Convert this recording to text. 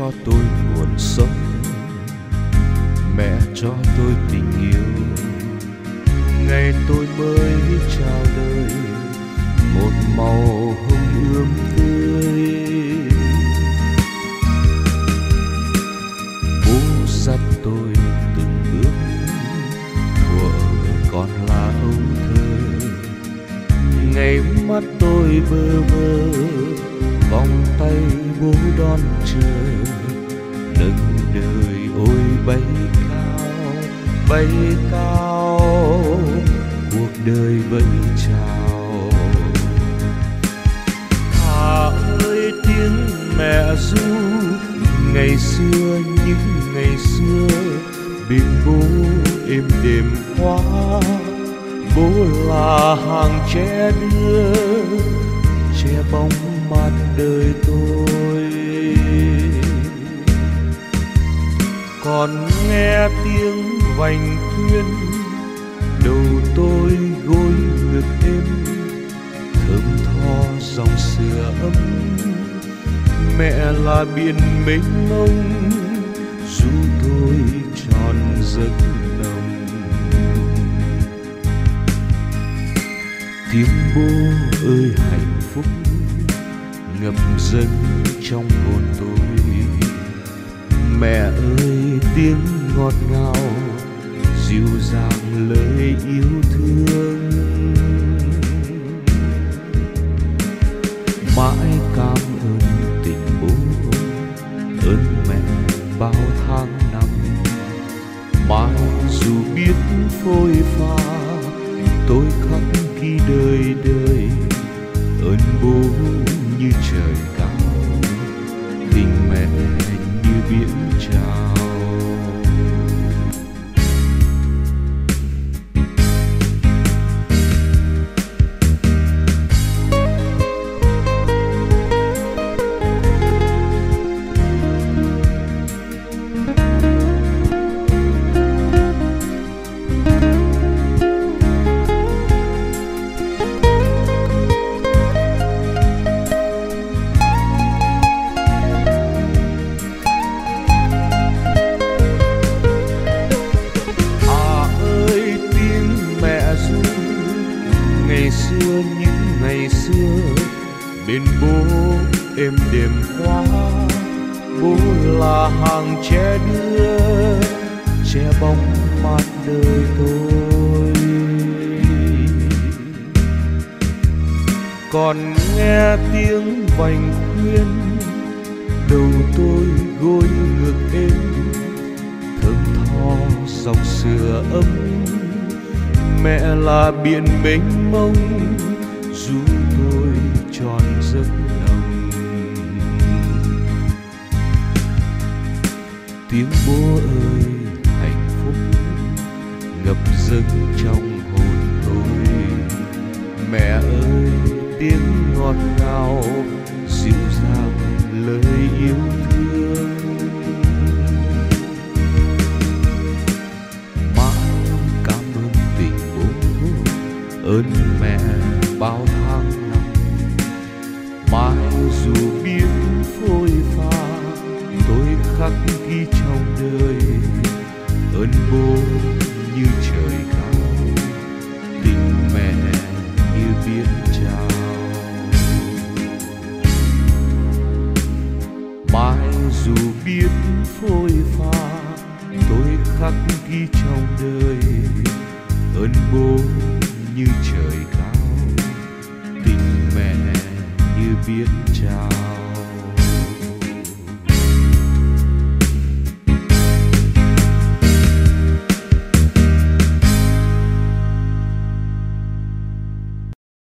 cho tôi nguồn sống, mẹ cho tôi tình yêu. Ngày tôi mới chào đời, một màu hồng ươm tươi. Bố dắt tôi từng bước thuở còn là âu thơ. Ngày mắt tôi bơ vơ, vòng tay bố đón chờ. Nâng đời ôi bay cao, cuộc đời vẫn chào. Hà ơi tiếng mẹ ru, ngày xưa những ngày xưa bên bố êm đềm quá. Bố là hàng tre đưa, che bóng mát đời tôi. Còn nghe tiếng vành khuyên, đầu tôi gối ngực êm. Thơm tho dòng sữa ấm, mẹ là biển mênh mông, ru tôi tròn giấc nồng. Tiếng bố ơi hạnh phúc ngập dâng trong hồn tôi. Mẹ ơi tiếng ngọt ngào, dịu dàng lời yêu thương. Mãi cảm ơn tình bố, ơn mẹ bao tháng năm. Mãi dù biết phôi pha, tôi khắc ghi đời đời. Ơn bố như trời cao, tình mẹ như biển trào. Ngày xưa những ngày xưa bên bố êm đềm quá. Bố là hàng tre đưa, che bóng mát đời tôi. Còn nghe tiếng vành khuyên, đầu tôi gối ngược êm. Thơm tho dòng sữa ấm, mẹ là biển mênh mông, ru tôi tròn giấc nồng. Tiếng bố ơi hạnh phúc ngập dâng trong hồn tôi. Mẹ ơi tiếng ngọt ngào, dịu dàng lời yêu thương. Ơn mẹ bao tháng năm, mãi dù biết phôi pha, tôi khắc ghi trong đời. Ơn bố như trời cao, tình mẹ như biển trào. Mãi dù biết phôi pha, tôi khắc ghi trong đời. Ơn bố như trời cao, tình mẹ như biển trào.